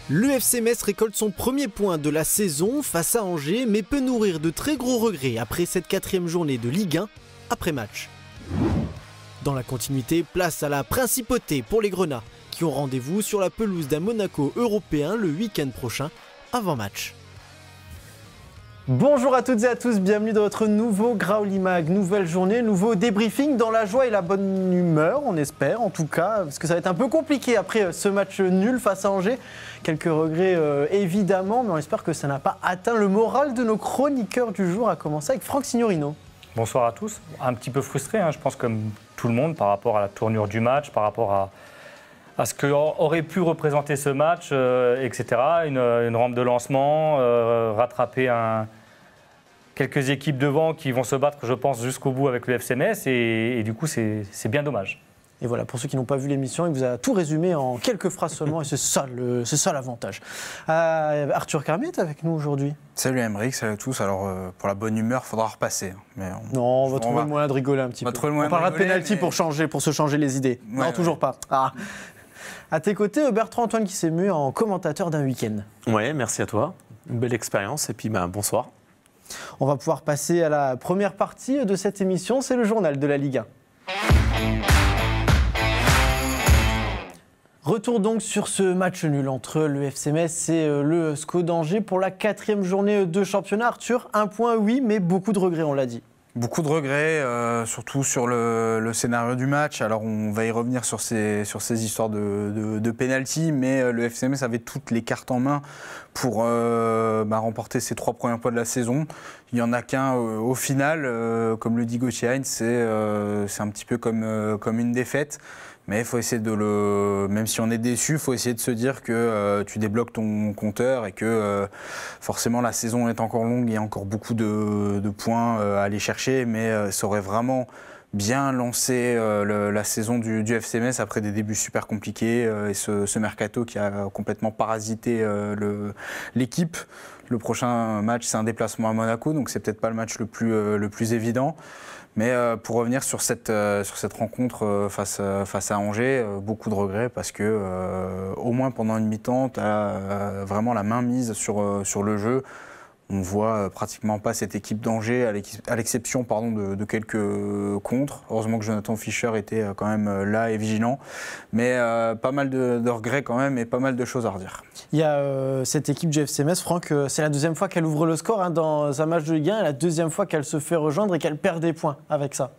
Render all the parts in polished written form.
Le FC Metz récolte son premier point de la saison face à Angers, mais peut nourrir de très gros regrets après cette 4e journée de Ligue 1 après match. Dans la continuité, place à la principauté pour les Grenats, qui ont rendez-vous sur la pelouse d'un Monaco européen le week-end prochain, avant match. Bonjour à toutes et à tous, bienvenue dans votre nouveau Graouli Mag, nouvelle journée, nouveau débriefing dans la joie et la bonne humeur, on espère en tout cas, parce que ça va être un peu compliqué après ce match nul face à Angers. Quelques regrets évidemment, mais on espère que ça n'a pas atteint le moral de nos chroniqueurs du jour, à commencer avec Franck Signorino. Bonsoir à tous, un petit peu frustré, je pense comme tout le monde par rapport à la tournure du match, par rapport à ce qu'aurait pu représenter ce match, etc. Une rampe de lancement, rattraper quelques équipes devant qui vont se battre, je pense, jusqu'au bout avec le FC Metz. Et du coup, c'est bien dommage. Et voilà, pour ceux qui n'ont pas vu l'émission, il vous a tout résumé en quelques phrases seulement. Et c'est ça l'avantage. Arthur Carmier est avec nous aujourd'hui. Salut Aymeric, salut à tous. Alors, pour la bonne humeur, il faudra repasser. Mais on va trouver le moyen de rigoler un petit peu. On parlera de pénalty pour se changer les idées. Ouais, non, toujours pas. Ah. À tes côtés, Bertrand Antoine qui s'est mué en commentateur d'un week-end. Ouais, merci à toi. Une belle expérience et puis bonsoir. On va pouvoir passer à la première partie de cette émission, c'est le journal de la Ligue 1. Retour donc sur ce match nul entre le FC Metz et le SCO d'Angers pour la 4e journée de championnat. Arthur, un point oui, mais beaucoup de regrets, on l'a dit. Beaucoup de regrets, surtout sur le scénario du match. Alors on va y revenir sur ces histoires de penalty, mais le FC Metz avait toutes les cartes en main pour remporter ses 3 premiers points de la saison. Il n'y en a qu'un au final, comme le dit Gauthier Heinz, c'est un petit peu comme une défaite. Mais il faut essayer même si on est déçu, il faut essayer de se dire que tu débloques ton compteur et que forcément la saison est encore longue, il y a encore beaucoup de points à aller chercher, mais ça aurait vraiment bien lancé la saison du FC Metz après des débuts super compliqués et ce mercato qui a complètement parasité l'équipe. Le prochain match, c'est un déplacement à Monaco, donc c'est peut-être pas le match le plus évident. Mais pour revenir sur cette rencontre face à Angers, beaucoup de regrets parce que au moins pendant une mi-temps, tu as vraiment la main mise sur le jeu. On ne voit pratiquement pas cette équipe d'Angers, à l'exception de quelques contres. Heureusement que Jonathan Fischer était quand même là et vigilant. Mais pas mal de regrets quand même et pas mal de choses à redire. Il y a cette équipe du FC Metz, Franck, c'est la 2e fois qu'elle ouvre le score dans un match de Ligue 1 et la 2e fois qu'elle se fait rejoindre et qu'elle perd des points avec ça.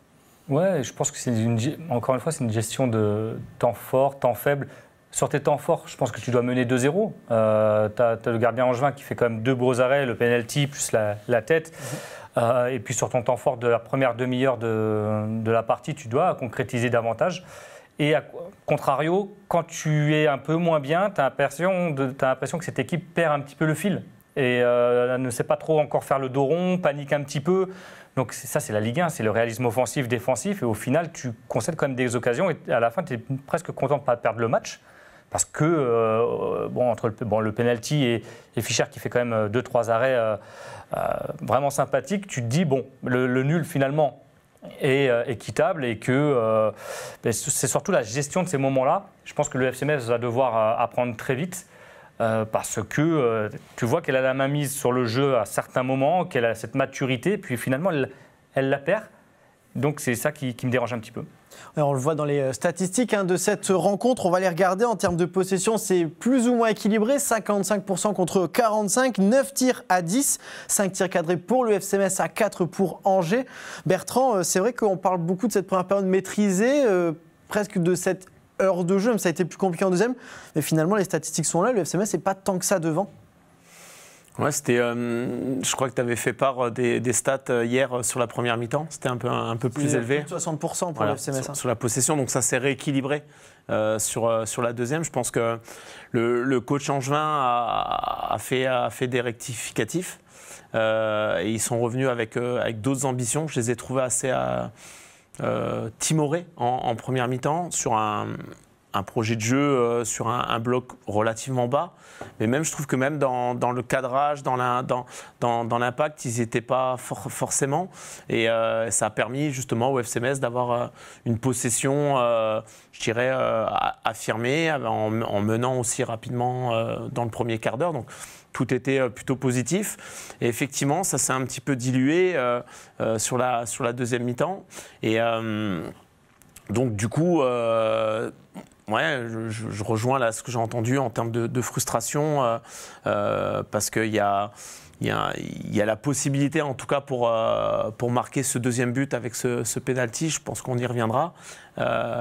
Ouais, je pense que encore une fois, c'est une gestion de temps fort, temps faible. Sur tes temps forts, je pense que tu dois mener 2-0. Tu as le gardien Angevin qui fait quand même 2 gros arrêts, le penalty plus la tête. Et puis sur ton temps fort de la première demi-heure de la partie, tu dois concrétiser davantage. Et à contrario, quand tu es un peu moins bien, tu as l'impression que cette équipe perd un petit peu le fil. Et elle ne sait pas trop encore faire le dos rond, panique un petit peu. Donc ça, c'est la Ligue 1, c'est le réalisme offensif, défensif. Et au final, tu concèdes quand même des occasions. Et à la fin, tu es presque content de ne pas perdre le match. Parce que, entre le penalty et Fischer qui fait quand même 2-3 arrêts vraiment sympathiques, tu te dis, le nul finalement est équitable et que c'est surtout la gestion de ces moments-là. Je pense que le FC Metz va devoir apprendre très vite parce que tu vois qu'elle a la main mise sur le jeu à certains moments, qu'elle a cette maturité, puis finalement elle la perd. Donc c'est ça qui me dérange un petit peu. Alors, on le voit dans les statistiques de cette rencontre, on va les regarder en termes de possession, c'est plus ou moins équilibré, 55% contre 45, 9 tirs à 10, 5 tirs cadrés pour le FC Metz à 4 pour Angers. Bertrand, c'est vrai qu'on parle beaucoup de cette première période maîtrisée, presque de cette heure de jeu, même ça a été plus compliqué en deuxième, mais finalement les statistiques sont là, le FC Metz n'est pas tant que ça devant. Ouais, c'était. Je crois que tu avais fait part des stats hier sur la première mi-temps. C'était un peu plus élevé. Plus de 60% pour le FC Metz. Sur la possession, donc ça s'est rééquilibré sur la deuxième. Je pense que le coach Angevin a fait des rectificatifs et ils sont revenus avec d'autres ambitions. Je les ai trouvés assez timorés en première mi-temps sur un un projet de jeu sur un bloc relativement bas. Mais même, je trouve que même dans le cadrage, dans l'impact, ils n'étaient pas forcément. Et ça a permis justement au FC Metz d'avoir une possession, je dirais, affirmée, en menant aussi rapidement dans le premier quart d'heure. Donc, tout était plutôt positif. Et effectivement, ça s'est un petit peu dilué sur la deuxième mi-temps. Et donc, du coup, je rejoins là ce que j'ai entendu en termes de frustration, parce qu'il y a la possibilité, en tout cas, pour marquer ce deuxième but avec ce penalty. Je pense qu'on y reviendra.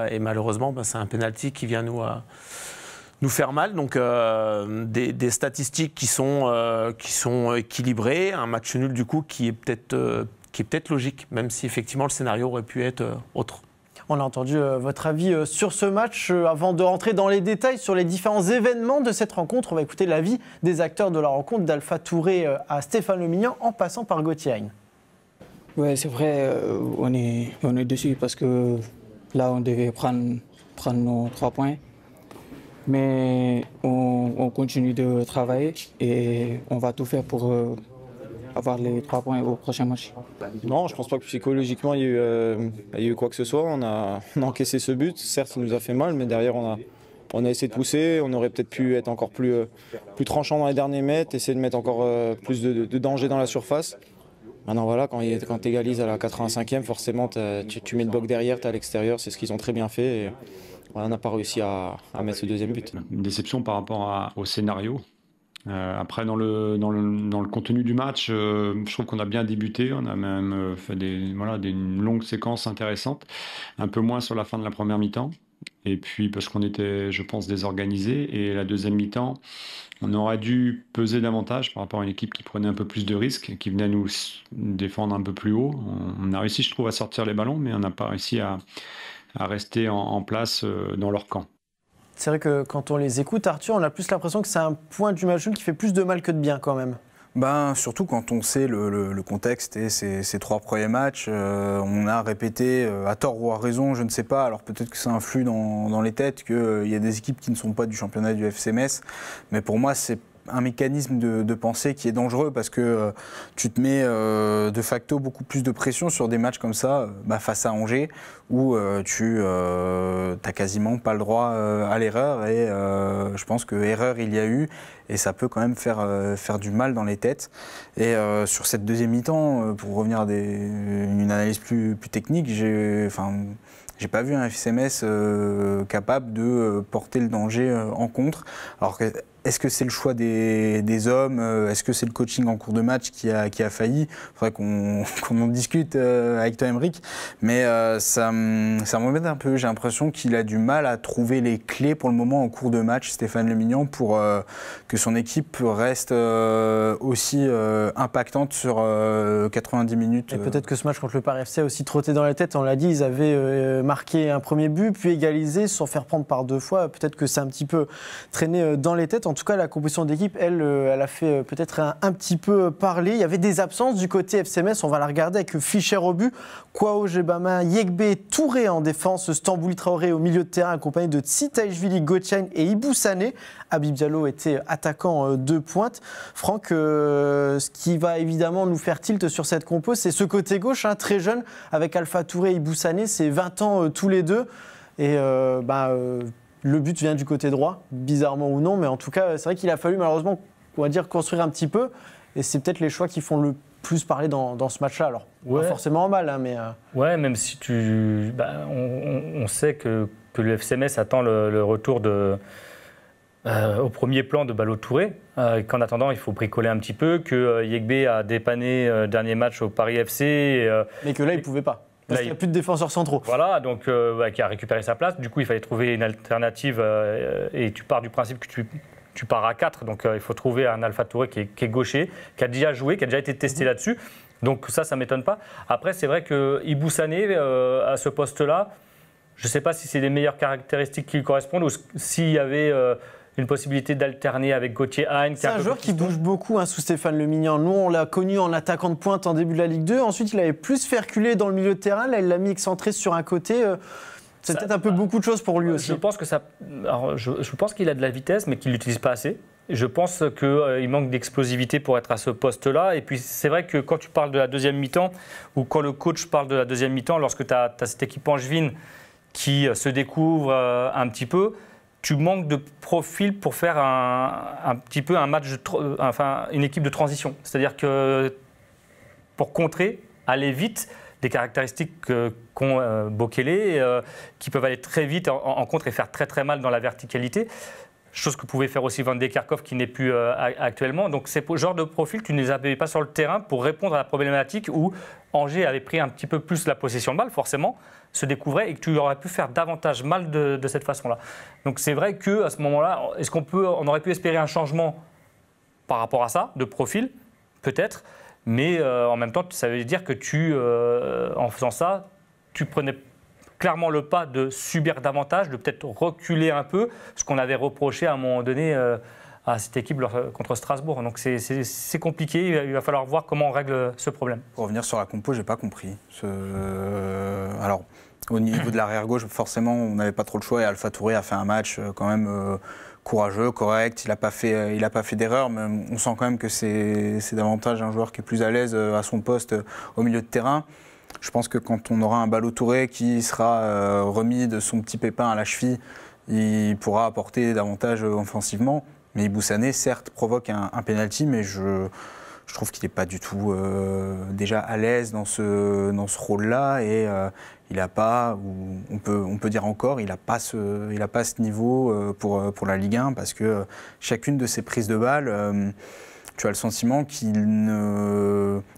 Et malheureusement, c'est un penalty qui vient nous faire mal. Donc des statistiques qui sont équilibrées, un match nul du coup qui est peut-être logique, même si effectivement le scénario aurait pu être autre. On a entendu votre avis sur ce match. Avant de rentrer dans les détails sur les différents événements de cette rencontre, on va écouter l'avis des acteurs de la rencontre, d'Alpha Touré à Stéphane Le Mignan, en passant par Gauthier Hein. Ouais, c'est vrai, on est dessus parce que là on devait prendre nos 3 points. Mais on continue de travailler et on va tout faire pour avoir les 3 points au prochain match. Non, je pense pas que psychologiquement il y a eu quoi que ce soit. On a encaissé ce but. Certes, il nous a fait mal, mais derrière on a essayé de pousser. On aurait peut-être pu être encore plus tranchant dans les derniers mètres, essayer de mettre encore plus de danger dans la surface. Maintenant voilà, quand tu égalises à la 85e, forcément tu mets le bloc derrière, tu es à l'extérieur, c'est ce qu'ils ont très bien fait. Et on n'a pas réussi à mettre ce deuxième but. Une déception par rapport au scénario. Après, dans le contenu du match, je trouve qu'on a bien débuté. On a même fait une longue séquence intéressante. Un peu moins sur la fin de la première mi-temps. Et puis, parce qu'on était, je pense, désorganisé. Et la deuxième mi-temps, on aurait dû peser davantage par rapport à une équipe qui prenait un peu plus de risques, qui venait nous défendre un peu plus haut. On a réussi, je trouve, à sortir les ballons, mais on n'a pas réussi à rester en place dans leur camp. C'est vrai que quand on les écoute, Arthur, on a plus l'impression que c'est un point du match nul qui fait plus de mal que de bien quand même. Surtout quand on sait le contexte et ces 3 premiers matchs, on a répété, à tort ou à raison, je ne sais pas, alors peut-être que ça influe dans les têtes qu'il y a des équipes qui ne sont pas du championnat du FC Metz, mais pour moi c'est un mécanisme de pensée qui est dangereux parce que tu te mets de facto beaucoup plus de pression sur des matchs comme ça face à Angers où tu n'as quasiment pas le droit à l'erreur et je pense que erreur il y a eu et ça peut quand même faire du mal dans les têtes. Et sur cette deuxième mi-temps, pour revenir à une analyse plus technique, j'ai pas vu un FC Metz capable de porter le danger en contre. Alors est-ce que c'est le choix des hommes? Est-ce que c'est le coaching en cours de match qui a failli? Il faudrait qu'on en discute avec toi, Aymeric. Mais ça m'embête un peu. J'ai l'impression qu'il a du mal à trouver les clés pour le moment en cours de match, Stéphane Le Mignan, pour que son équipe reste aussi impactante sur 90 minutes. Et peut-être que ce match contre le Paris FC a aussi trotté dans la tête. On l'a dit, ils avaient marqué un premier but, puis égalisé, sans faire prendre par 2 fois. Peut-être que c'est un petit peu traîné dans les têtes. En tout cas, la composition d'équipe, elle a fait peut-être un petit peu parler. Il y avait des absences du côté FC Metz. On va la regarder avec Fischer au but, Kwao Jebama, Yegbe, Touré en défense, Stambouli Traoré au milieu de terrain, accompagné de Tsitaishvili, Gauthier Hein et Ibou Sané. Habib Diallo était attaquant de pointe. Franck, ce qui va évidemment nous faire tilt sur cette compo, c'est ce côté gauche, très jeune, avec Alpha Touré et Ibou Sané. C'est 20 ans tous les deux. Et le but vient du côté droit, bizarrement ou non, mais en tout cas, c'est vrai qu'il a fallu malheureusement, on va dire, construire un petit peu. Et c'est peut-être les choix qui font le plus parler dans ce match-là. Alors, pas forcément en mal, mais... Ouais, même si on sait que le FC Metz attend le retour au premier plan de Ballo Touré, qu'en attendant, il faut bricoler un petit peu, que Yegbe a dépanné dernier match au Paris FC. Mais que là, il ne pouvait pas. Parce qu'il n'y a plus de défenseurs centraux. Voilà, donc qui a récupéré sa place. Du coup, il fallait trouver une alternative et tu pars du principe que tu pars à 4. Donc, il faut trouver un Alpha Touré qui est gaucher, qui a déjà joué, qui a déjà été testé là-dessus. Donc, ça ne m'étonne pas. Après, c'est vrai que Ibou Sané, à ce poste-là, je ne sais pas si c'est les meilleures caractéristiques qui lui correspondent ou s'il y avait une possibilité d'alterner avec Gauthier Hein. C'est un joueur qui bouge beaucoup sous Stéphane Le Mignan. Nous, on l'a connu en attaquant de pointe en début de la Ligue 2. Ensuite, il avait plus fait reculer dans le milieu de terrain. Là, il l'a mis excentré sur un côté. C'est peut-être un peu beaucoup de choses pour lui aussi. Je pense que je pense qu'il a de la vitesse, mais qu'il ne l'utilise pas assez. Je pense qu'il manque d'explosivité pour être à ce poste-là. Et puis, c'est vrai que quand tu parles de la deuxième mi-temps, ou quand le coach parle de la deuxième mi-temps, lorsque tu as cette équipe angevine qui se découvre un petit peu, tu manques de profil pour faire un petit peu un match, une équipe de transition. C'est-à-dire que pour contrer, aller vite, des caractéristiques qu'ont Bokele, qui peuvent aller très vite en contre et faire très très mal dans la verticalité. Chose que pouvait faire aussi Van de Kerkhoff qui n'est plus actuellement. Donc c'est ce genre de profil, tu ne les avais pas sur le terrain pour répondre à la problématique où Angers avait pris un petit peu plus la possession de balle, forcément, se découvrait et que tu aurais pu faire davantage mal de cette façon-là. Donc c'est vrai qu'à ce moment-là, on aurait pu espérer un changement par rapport à ça, de profil, peut-être, mais en même temps, ça veut dire que en faisant ça, tu prenais clairement le pas de subir davantage, de peut-être reculer un peu, ce qu'on avait reproché à un moment donné à cette équipe contre Strasbourg. Donc c'est compliqué, il va falloir voir comment on règle ce problème. Pour revenir sur la compo, j'ai pas compris. Alors, au niveau de l'arrière-gauche, forcément, on n'avait pas trop le choix et Alpha Touré a fait un match quand même courageux, correct, il n'a pas fait d'erreur, mais on sent quand même que c'est davantage un joueur qui est plus à l'aise à son poste au milieu de terrain. Je pense que quand on aura un Ballo Touré qui sera remis de son petit pépin à la cheville, il pourra apporter davantage offensivement. Mais Ibou-Sané, certes, provoque un penalty, mais je trouve qu'il n'est pas du tout déjà à l'aise dans ce rôle-là. Et il n'a pas, ou on peut dire encore, il n'a pas ce niveau pour la Ligue 1, parce que chacune de ses prises de balles, tu as le sentiment qu'il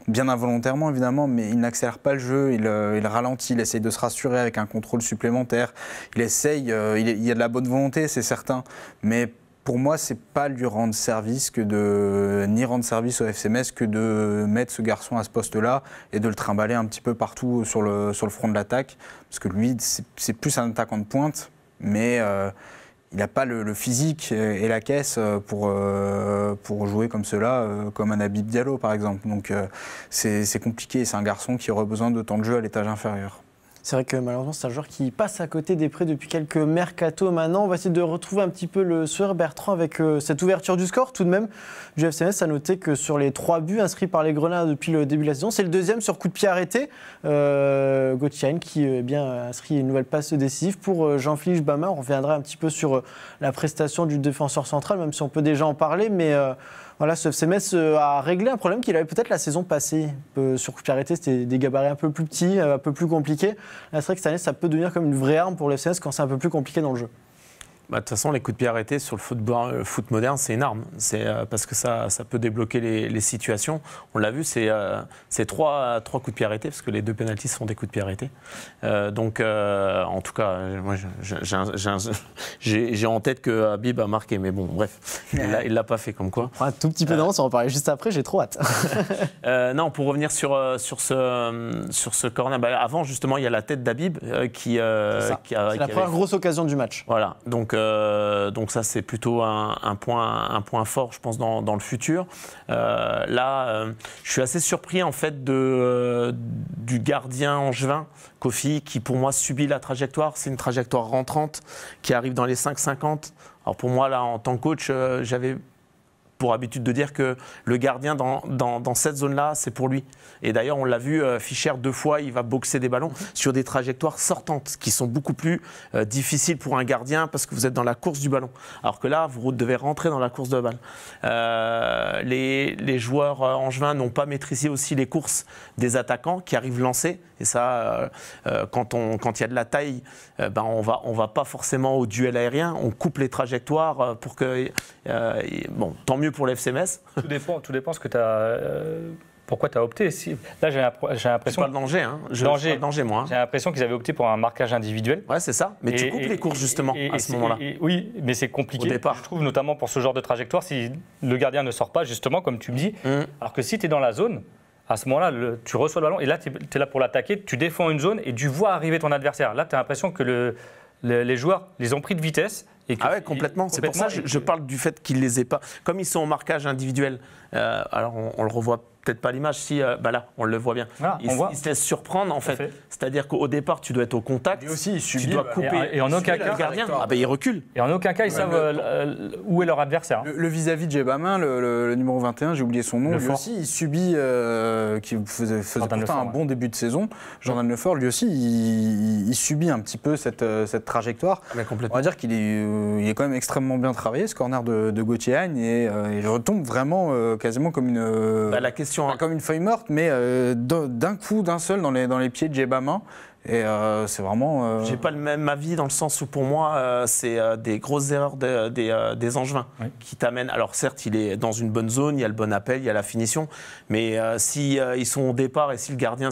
bien involontairement évidemment, mais il n'accélère pas le jeu, il ralentit, il essaye de se rassurer avec un contrôle supplémentaire, il essaye, il y a de la bonne volonté, c'est certain, mais pour moi, c'est pas lui rendre service ni rendre service au FC Metz que de mettre ce garçon à ce poste-là et de le trimballer un petit peu partout sur le front de l'attaque, parce que lui, c'est plus un attaquant de pointe, mais il n'a pas le physique et la caisse pour jouer comme cela, comme un Habib Diallo par exemple. Donc c'est compliqué, c'est un garçon qui aurait besoin de temps de jeu à l'étage inférieur. C'est vrai que malheureusement, c'est un joueur qui passe à côté des prêts depuis quelques mercato maintenant. On va essayer de retrouver un petit peu le sourire Bertrand avec cette ouverture du score. Tout de même, du FC Metz a noté que sur les 3 buts inscrits par les Grenats depuis le début de la saison, c'est le deuxième sur coup de pied arrêté. Gauthier qui a inscrit une nouvelle passe décisive pour Jean-Philippe Bama. On reviendra un petit peu sur la prestation du défenseur central, même si on peut déjà en parler. Mais voilà, ce FC Metz a réglé un problème qu'il avait peut-être la saison passée. Sur coup de pied arrêté, c'était des gabarits un peu plus petits, un peu plus compliqués. Là, c'est vrai que cette année, ça peut devenir comme une vraie arme pour le FC Metz quand c'est un peu plus compliqué dans le jeu. De toute façon, les coups de pied arrêtés sur le foot moderne, c'est une arme. C'est parce que ça peut débloquer les situations. On l'a vu, c'est 3 coups de pied arrêtés, parce que les 2 pénaltys sont des coups de pied arrêtés. Donc, en tout cas, moi, j'ai en tête que Habib a marqué, mais bon, bref, il l'a pas fait comme quoi. Un tout petit peu d'avance, on va en parler juste après. J'ai trop hâte. Non, pour revenir sur ce corner, avant justement, il y a la tête d'Habib qui a. C'est la première grosse occasion du match. Voilà, donc ça c'est plutôt un point fort, je pense, dans le futur. Je suis assez surpris en fait du gardien angevin, Kofi, qui pour moi subit la trajectoire. C'est une trajectoire rentrante qui arrive dans les 5,50. Alors pour moi là, en tant que coach, j'avais pour habitude de dire que le gardien dans cette zone-là, c'est pour lui. Et d'ailleurs, on l'a vu, Fischer 2 fois, il va boxer des ballons sur des trajectoires sortantes qui sont beaucoup plus difficiles pour un gardien parce que vous êtes dans la course du ballon. Alors que là, vous devez rentrer dans la course de balle. Les joueurs angevins n'ont pas maîtrisé aussi les courses des attaquants qui arrivent lancés. Et ça, quand il y a de la taille, on va pas forcément au duel aérien. On coupe les trajectoires pour que... tant mieux pour l'FC Metz. Tout dépend ce que tu as... Pourquoi tu as opté? Là, j'ai l'impression... C'est pas le danger, hein. Pas le danger, moi. Hein. J'ai l'impression qu'ils avaient opté pour un marquage individuel. Ouais, c'est ça. Mais tu coupes les courses, justement, à ce moment-là. Oui, mais c'est compliqué. Au départ. Je trouve, notamment pour ce genre de trajectoire, si le gardien ne sort pas, justement, comme tu me dis. Alors que si tu es dans la zone, à ce moment-là, tu reçois le ballon et là, tu es là pour l'attaquer, tu défends une zone et tu vois arriver ton adversaire. Là, tu as l'impression que les joueurs les ont pris de vitesse. Ah ouais, complètement. C'est pour ça que je parle du fait qu'ils ne les aient pas. Comme ils sont au marquage individuel, alors on le revoit peut-être pas l'image, si là, on le voit bien. Voilà, il se laisse surprendre en fait. Fait. C'est-à-dire qu'au départ, tu dois être au contact. Lui aussi, il subit. Tu dois couper. Et en aucun cas, le gardien, il recule. Et en aucun cas, ils savent où est leur adversaire. Le vis-à-vis de Djebamin, le numéro 21, j'ai oublié son nom, lui aussi, il subit, qui faisait pourtant un bon début de saison. Jordan Lefort, lui aussi, il subit un petit peu cette trajectoire. On va dire qu'il est quand même extrêmement bien travaillé, ce corner de Gauthier Hagne, et il retombe vraiment quasiment comme la question, comme une feuille morte, mais d'un coup, d'un seul, dans les pieds de Djebamin. Et c'est vraiment. J'ai pas le même avis dans le sens où pour moi c'est des grosses erreurs des Angevins qui t'amènent. Alors certes, il est dans une bonne zone, il y a le bon appel, il y a la finition, mais si ils sont au départ et si le gardien,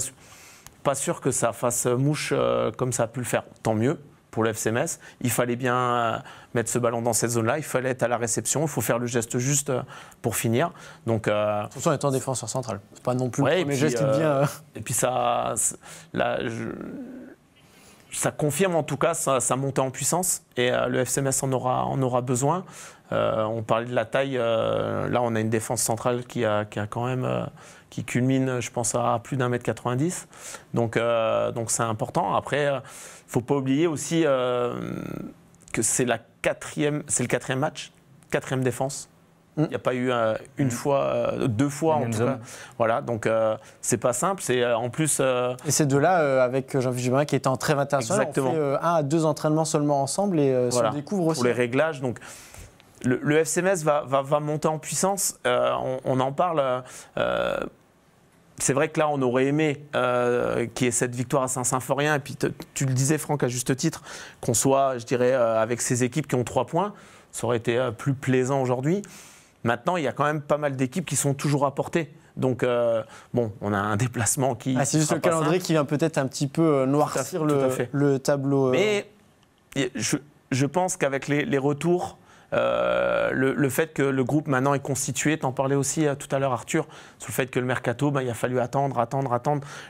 pas sûr que ça fasse mouche comme ça a pu le faire. Tant mieux pour le FC Metz. Il fallait bien mettre ce ballon dans cette zone-là, il fallait être à la réception, il faut faire le geste juste pour finir. Donc, tout en étant défenseur central. C'est pas non plus le premier geste qui devient. Et puis ça confirme en tout cas sa montée en puissance et le FC Metz en aura besoin. On parlait de la taille, là on a une défense centrale qui a quand même qui culmine, je pense, à plus d'1m90. Donc c'est important. Après, faut pas oublier aussi que c'est le quatrième match, quatrième défense. Il n'y a pas eu une fois, deux fois en tout cas. Voilà, donc c'est pas simple. C'est en plus. Et ces deux-là, avec Jean-Philippe Djebamin qui était en trêve international, on fait 1 à 2 entraînements seulement ensemble et voilà, se découvre aussi. Pour les réglages, donc. Le FC Metz va monter en puissance. On en parle. C'est vrai que là, on aurait aimé qu'il y ait cette victoire à Saint-Symphorien. Et puis, tu le disais, Franck, à juste titre, qu'on soit, je dirais, avec ces équipes qui ont 3 points. Ça aurait été plus plaisant aujourd'hui. Maintenant, il y a quand même pas mal d'équipes qui sont toujours à portée. Donc, on a un déplacement qui. C'est juste le calendrier qui vient peut-être un petit peu noircir le tableau. Mais je pense qu'avec les retours. Le fait que le groupe maintenant est constitué, t'en parlais aussi tout à l'heure Arthur, sur le fait que le mercato, il a fallu attendre,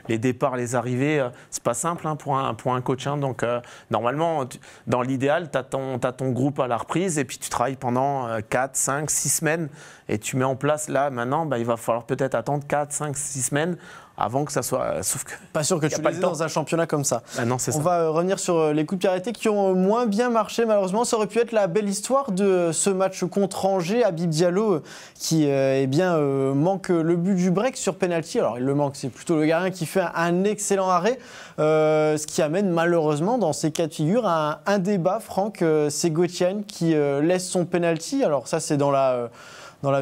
les départs, les arrivées, c'est pas simple pour un coach. Donc normalement, dans l'idéal, t'as ton groupe à la reprise et puis tu travailles pendant 4, 5, 6 semaines et tu mets en place là maintenant, il va falloir peut-être attendre 4, 5, 6 semaines avant que ça soit. Sauf que pas sûr que tu les aies dans un championnat comme ça. Non, c'est ça. On va revenir sur les coups de pied arrêtés qui ont moins bien marché malheureusement. Ça aurait pu être la belle histoire de ce match contre Angers. Habib Diallo qui manque le but du break sur penalty. Alors il le manque, c'est plutôt le gardien qui fait un excellent arrêt. Ce qui amène malheureusement dans ces cas de figure un débat, Franck. C'est Gauthier Hagne qui laisse son penalty. Alors ça c'est dans la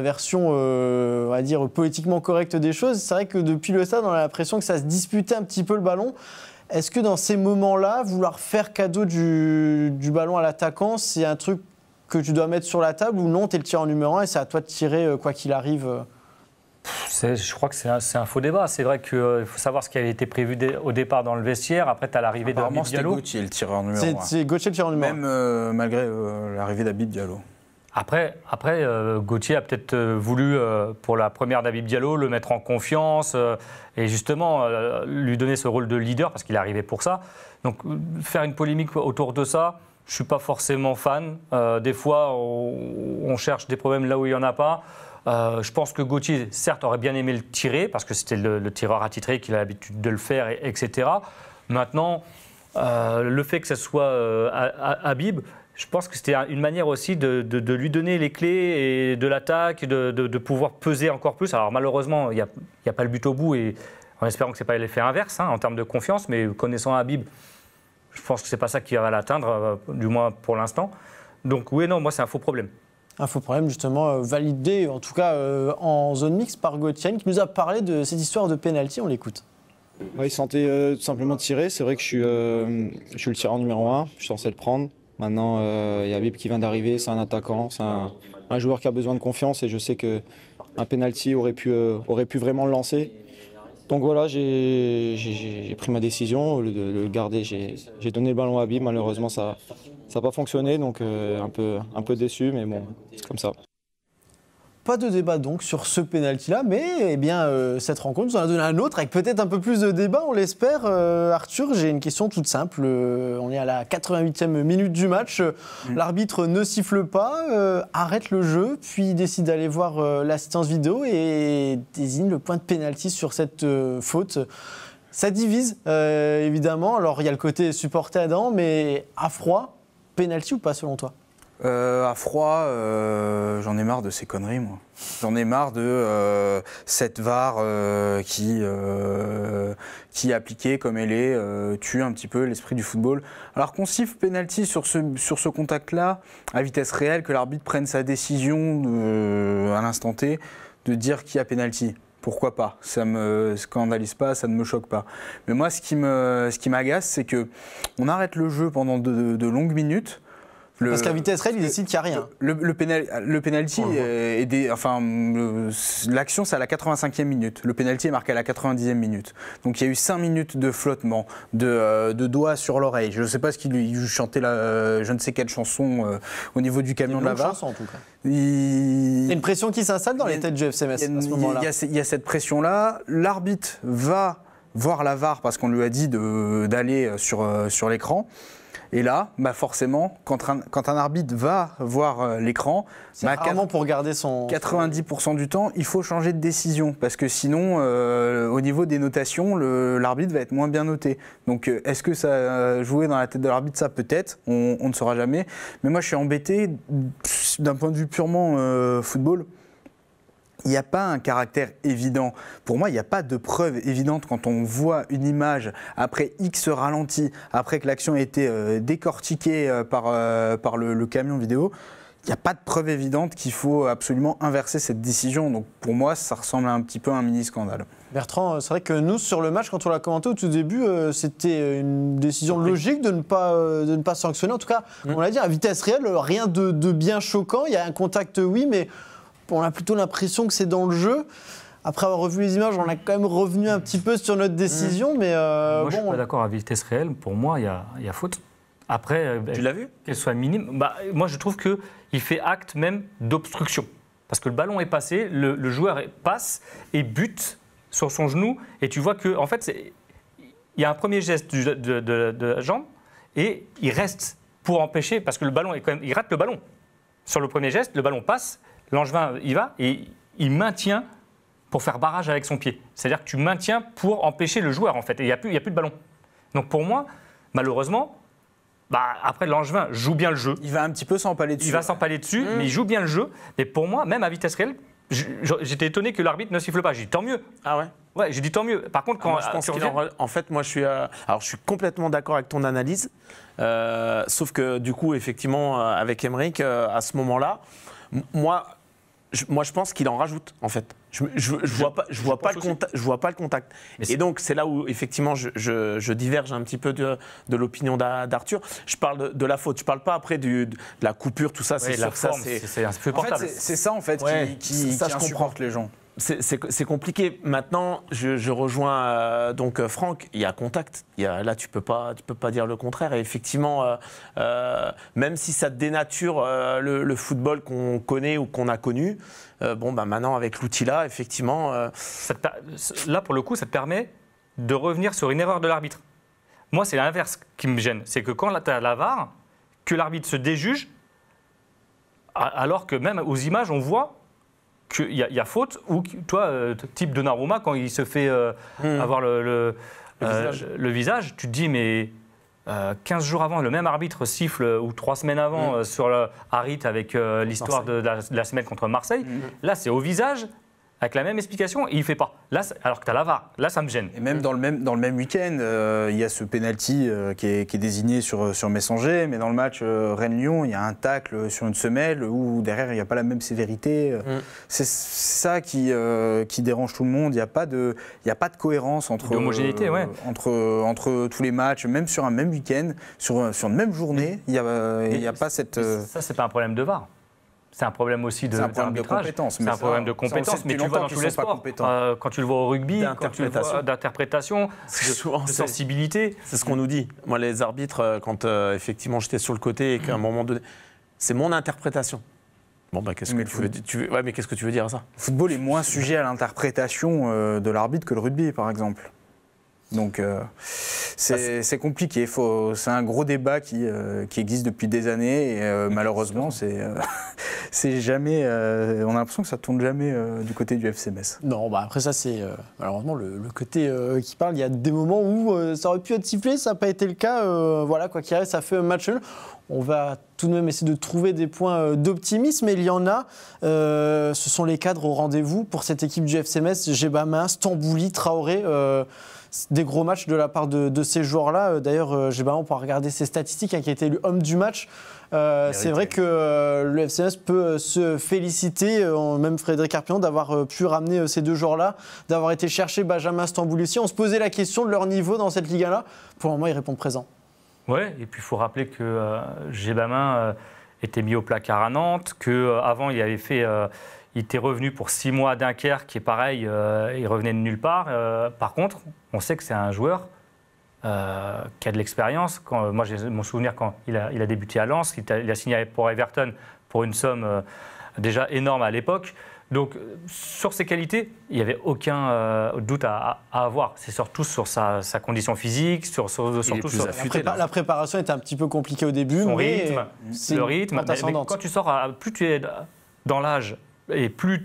version, on va dire, politiquement correcte des choses. C'est vrai que depuis le stade, on a l'impression que ça se disputait un petit peu le ballon. Est-ce que dans ces moments-là, vouloir faire cadeau du ballon à l'attaquant, c'est un truc que tu dois mettre sur la table ou non, tu es le tireur numéro 1 et c'est à toi de tirer quoi qu'il arrive Je crois que c'est un faux débat. C'est vrai qu'il faut savoir ce qui avait été prévu au départ dans le vestiaire. Après, tu as l'arrivée d'Habib Diallo. C'est Gauthier le tireur numéro 1. C'est Gauthier le tireur numéro 1. Même malgré l'arrivée d'Habib Diallo. Après, Gauthier a peut-être voulu, pour la première d'Habib Diallo, le mettre en confiance et justement lui donner ce rôle de leader parce qu'il est arrivé pour ça. Donc, faire une polémique autour de ça, je ne suis pas forcément fan. Des fois, on cherche des problèmes là où il n'y en a pas. Je pense que Gauthier, certes, aurait bien aimé le tirer parce que c'était le tireur attitré qu'il a l'habitude de le faire, etc. Maintenant, le fait que ce soit Habib, je pense que c'était une manière aussi de lui donner les clés et de l'attaque, de pouvoir peser encore plus. Alors malheureusement, il n'y a pas le but au bout et en espérant que ce n'est pas l'effet inverse en termes de confiance, mais connaissant Habib, je pense que ce n'est pas ça qui va l'atteindre, du moins pour l'instant. Donc oui, non, moi c'est un faux problème. Un faux problème justement validé, en tout cas en zone mixte par Gauthier, qui nous a parlé de cette histoire de pénalty, on l'écoute. Il sentait tout simplement tirer, c'est vrai que je suis le tireur numéro 1, je suis censé le prendre. Maintenant, il y a Habib qui vient d'arriver, c'est un attaquant, c'est un joueur qui a besoin de confiance et je sais qu'un penalty aurait pu vraiment le lancer. Donc voilà, j'ai pris ma décision, au lieu de le garder, j'ai donné le ballon à Habib, malheureusement ça n'a pas fonctionné, donc un peu déçu, mais bon, c'est comme ça. Pas de débat donc sur ce pénalty-là, mais eh bien, cette rencontre nous en a donné un autre avec peut-être un peu plus de débat, on l'espère. Arthur, j'ai une question toute simple. On est à la 88e minute du match. L'arbitre ne siffle pas, arrête le jeu, puis décide d'aller voir l'assistance vidéo et désigne le point de pénalty sur cette faute. Ça divise, évidemment. Alors, il y a le côté supporter Adam, mais à froid, pénalty ou pas selon toi ? À froid, j'en ai marre de ces conneries, moi. J'en ai marre de cette VAR qui est appliquée comme elle est, tue un petit peu l'esprit du football. Alors qu'on siffle penalty sur ce contact-là, à vitesse réelle, que l'arbitre prenne sa décision à l'instant T de dire qu'il y a penalty. Pourquoi pas ? Ça me scandalise pas, ça ne me choque pas. Mais moi, ce qui m'agace, c'est qu'on arrête le jeu pendant de longues minutes. Parce qu'à vitesse réelle, il décide qu'il n'y a rien. Le penalty, l'action, c'est à la 85e minute. Le penalty est marqué à la 90e minute. Donc il y a eu 5 minutes de flottement, de doigts sur l'oreille. Je ne sais pas ce qu'il chantait, je ne sais quelle chanson au niveau du camion de la VAR. Chanson, en tout cas. Il y a une pression qui s'installe dans les têtes du FCMS à ce moment-là. Il y a cette pression-là. L'arbitre va voir la VAR parce qu'on lui a dit d'aller sur l'écran. Et là, forcément, quand un arbitre va voir l'écran, c'est rarement pour garder son... 90% du temps, il faut changer de décision. Parce que sinon, au niveau des notations, l'arbitre va être moins bien noté. Donc, est-ce que ça a joué dans la tête de l'arbitre ? Ça, peut-être. On ne saura jamais. Mais moi, je suis embêté d'un point de vue purement football. Il n'y a pas un caractère évident. Pour moi, il n'y a pas de preuve évidente quand on voit une image après X ralenti, après que l'action a été décortiquée par le camion vidéo. Il n'y a pas de preuve évidente qu'il faut absolument inverser cette décision. Donc pour moi, ça ressemble un petit peu à un mini-scandale. Bertrand, c'est vrai que nous, sur le match, quand on l'a commenté au tout début, c'était une décision logique de ne pas sanctionner. En tout cas, on l'a dit, à vitesse réelle, rien de bien choquant. Il y a un contact, oui, mais... on a plutôt l'impression que c'est dans le jeu. Après avoir revu les images, on a quand même revenu un petit peu sur notre décision. Mais moi, je ne suis pas d'accord. À vitesse réelle, pour moi, il y a faute. Après, tu l'as vu ? Qu'elle soit minime. Moi, je trouve qu'il fait acte même d'obstruction. Parce que le ballon est passé, le joueur passe et bute sur son genou. Et tu vois qu'en fait, il y a un premier geste de la jambe et il reste pour empêcher, parce que le ballon est quand même, il rate le ballon. Sur le premier geste, le ballon passe. Langevin y va et il maintient pour faire barrage avec son pied. C'est-à-dire que tu maintiens pour empêcher le joueur, en fait. Et il n'y a plus de ballon. Donc pour moi, malheureusement, après Langevin joue bien le jeu. Il va un petit peu s'empaler dessus. Il va s'empaler dessus, mais il joue bien le jeu. Mais pour moi, même à vitesse réelle, j'étais étonné que l'arbitre ne siffle pas. J'ai dit tant mieux. Ah ouais ? Ouais, j'ai dit tant mieux. Par contre, quand je pense en fait, moi, je suis complètement d'accord avec ton analyse. Sauf que du coup, effectivement, avec Aymeric, à ce moment-là, moi, je pense qu'il en rajoute, en fait. Je vois pas le contact. Et donc, c'est là où, effectivement, je diverge un petit peu de l'opinion d'Arthur. Je parle de la faute. Je parle pas après de la coupure, tout ça. C'est sûr que ça, c'est insupportable. En fait, c'est ça, en fait, qui insupporte les gens. C'est compliqué. Maintenant, je rejoins donc Franck. Il y a contact. Là, tu peux pas dire le contraire. Et effectivement, même si ça dénature le football qu'on connaît ou qu'on a connu, maintenant avec l'outil là, effectivement, là pour le coup, ça te permet de revenir sur une erreur de l'arbitre. Moi, c'est l'inverse qui me gêne. C'est que quand tu as la VAR, que l'arbitre se déjuge, alors que même aux images, on voit qu'il y a faute, ou toi, type Donnarumma, quand il se fait avoir le visage, tu te dis, mais 15 jours avant, le même arbitre siffle, ou 3 semaines avant, sur le Harit avec l'histoire de la semaine contre Marseille. Là, c'est au visage, avec la même explication, et il ne fait pas. Là, alors que tu as la VAR, là, ça me gêne. Et même dans le même week-end, il y a ce penalty qui est désigné sur Messenger, mais dans le match Rennes-Lyon, il y a un tacle sur une semelle où derrière, il n'y a pas la même sévérité. C'est ça qui dérange tout le monde. Il n'y a pas de cohérence entre tous les matchs, même sur un même week-end, sur une même journée, il n'y a pas cette... Ça, ce n'est pas un problème de VAR. C'est un problème aussi de compétence. C'est un problème de compétence, mais tu le vois dans tous les sports. Quand tu le vois au rugby, quand tu le vois d'interprétation, de sensibilité. C'est ce qu'on nous dit. Moi, les arbitres, quand effectivement j'étais sur le côté et qu'à un moment donné, c'est mon interprétation. Bon, bah, qu'est-ce que tu veux dire à ça? Le football est moins sujet à l'interprétation de l'arbitre que le rugby, par exemple. Donc c'est compliqué. C'est un gros débat qui existe depuis des années et malheureusement c'est jamais. On a l'impression que ça tourne jamais du côté du FC Metz. Non, bah après ça c'est malheureusement le côté qui parle. Il y a des moments où ça aurait pu être sifflé, ça n'a pas été le cas. Voilà, quoi qu'il arrive, ça fait un match nul. On va tout de même essayer de trouver des points d'optimisme, et il y en a. Ce sont les cadres au rendez-vous pour cette équipe du FC Metz. Djebama, Stambouli, Traoré. Des gros matchs de la part de ces joueurs-là. D'ailleurs, Djebama, on pourra regarder ses statistiques, qui a été élu homme du match. C'est vrai que le FC Metz peut se féliciter, même Frédéric Arpion, d'avoir pu ramener ces deux joueurs-là, d'avoir été chercher Benjamin Stambouli aussi. On se posait la question de leur niveau dans cette Ligue 1-là. Pour le moment, ils répondent présent. Ouais, et puis il faut rappeler que Djebama était mis au placard à Nantes, qu'avant il avait fait... il était revenu pour 6 mois à Dunkerque, qui est pareil, il revenait de nulle part. Par contre, on sait que c'est un joueur qui a de l'expérience. Moi, j'ai mon souvenir quand il a débuté à Lens, il a signé pour Everton pour une somme déjà énorme à l'époque. Donc, sur ses qualités, il n'y avait aucun doute à avoir. C'est surtout sur sa condition physique, surtout sur la préparation était un petit peu compliquée au début. Le rythme. Mais quand tu sors, plus tu es dans l'âge, et plus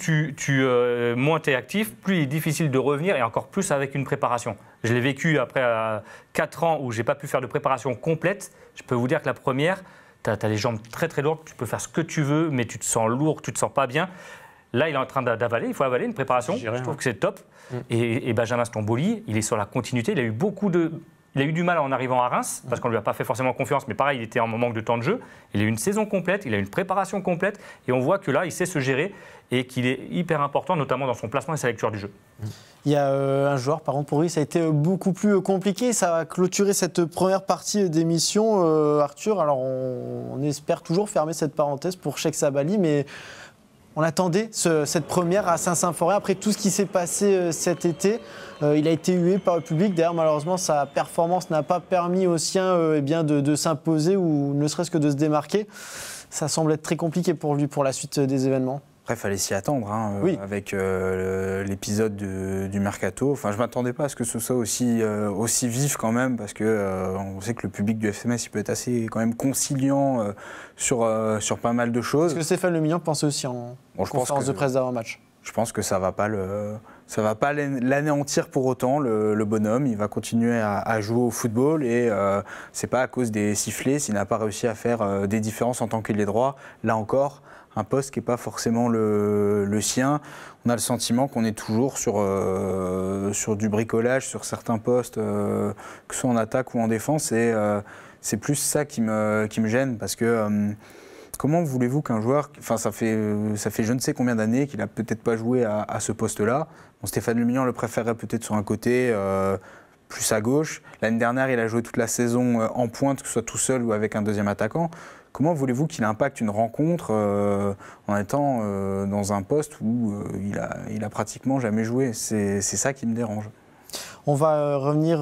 moins tu es actif, plus il est difficile de revenir, et encore plus avec une préparation. Je l'ai vécu après 4 ans où je n'ai pas pu faire de préparation complète. Je peux vous dire que la première, tu as les jambes très très lourdes, tu peux faire ce que tu veux, mais tu te sens lourd, tu ne te sens pas bien. Là, il est en train d'avaler, il faut avaler une préparation. Je trouve que c'est top. Et Benjamin Stambouli, il est sur la continuité. Il a eu du mal en arrivant à Reims, parce qu'on ne lui a pas fait forcément confiance, mais pareil, il était en manque de temps de jeu. Il a eu une saison complète, il a eu une préparation complète, et on voit que là, il sait se gérer, et qu'il est hyper important, notamment dans son placement et sa lecture du jeu. Il y a un joueur, par contre, pour lui, ça a été beaucoup plus compliqué. Ça va clôturer cette première partie d'émission, Arthur. Alors, on espère toujours fermer cette parenthèse pour Cheikh Sabali, mais... On attendait cette première à Saint-Symphorien après tout ce qui s'est passé cet été. Il a été hué par le public. D'ailleurs, malheureusement, sa performance n'a pas permis aux siens de s'imposer ou ne serait-ce que de se démarquer. Ça semble être très compliqué pour lui pour la suite des événements. Après, il fallait s'y attendre, oui. Avec l'épisode du Mercato. Enfin, je ne m'attendais pas à ce que ce soit aussi vif quand même, parce qu'on sait que le public du FC Metz, il peut être assez quand même conciliant sur pas mal de choses. Est-ce que Stéphane Le Million pensait aussi en conférence de presse d'avant-match? Je pense que ça ne va pas l'anéantir pour autant, le bonhomme. Il va continuer à jouer au football, et ce n'est pas à cause des sifflets s'il n'a pas réussi à faire des différences en tant qu'ailier droit. Là encore, un poste qui n'est pas forcément le sien. On a le sentiment qu'on est toujours sur du bricolage, sur certains postes, que ce soit en attaque ou en défense. Et c'est plus ça qui me gêne, parce que comment voulez-vous qu'un joueur... Enfin, ça fait je ne sais combien d'années qu'il n'a peut-être pas joué à ce poste-là. Bon, Stéphane Le Million le préférerait peut-être sur un côté... plus à gauche. L'année dernière, il a joué toute la saison en pointe, que ce soit tout seul ou avec un deuxième attaquant. Comment voulez-vous qu'il impacte une rencontre en étant dans un poste où il a pratiquement jamais joué? C'est ça qui me dérange. On va revenir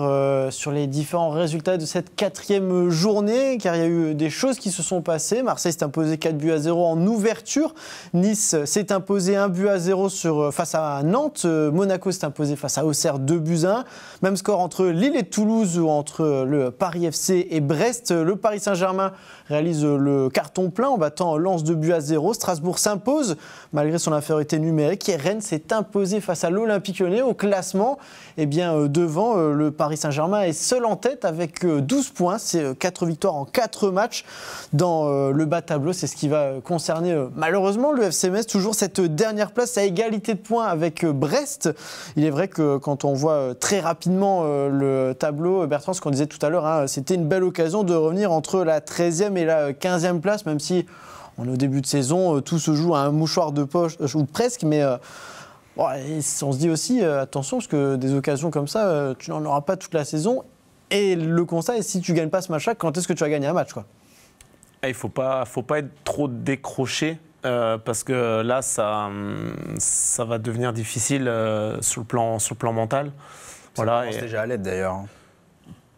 sur les différents résultats de cette 4e journée, car il y a eu des choses qui se sont passées. Marseille s'est imposé 4-0 en ouverture. Nice s'est imposé 1-0 face à Nantes. Monaco s'est imposé face à Auxerre 2-1. Même score entre Lille et Toulouse, ou entre le Paris FC et Brest. Le Paris Saint-Germain réalise le carton plein en battant Lens 2-0. Strasbourg s'impose malgré son infériorité numérique. Et Rennes s'est imposé face à l'Olympique Lyonnais. Au classement, devant, le Paris Saint-Germain est seul en tête avec 12 points. C'est 4 victoires en 4 matchs dans le bas tableau. C'est ce qui va concerner malheureusement le FC Metz. Toujours cette dernière place à égalité de points avec Brest. Il est vrai que quand on voit très rapidement le tableau, Bertrand, ce qu'on disait tout à l'heure, c'était une belle occasion de revenir entre la 13e et la 15e place, même si on est au début de saison, tout se joue à un mouchoir de poche, ou presque, mais... on se dit aussi, attention, parce que des occasions comme ça, tu n'en auras pas toute la saison. Et le constat est, si tu ne gagnes pas ce match-là, quand est-ce que tu vas gagner un match, quoi? Il ne faut pas être trop décroché, parce que là, ça va devenir difficile sur le plan mental. Ça commence déjà à l'aide, d'ailleurs.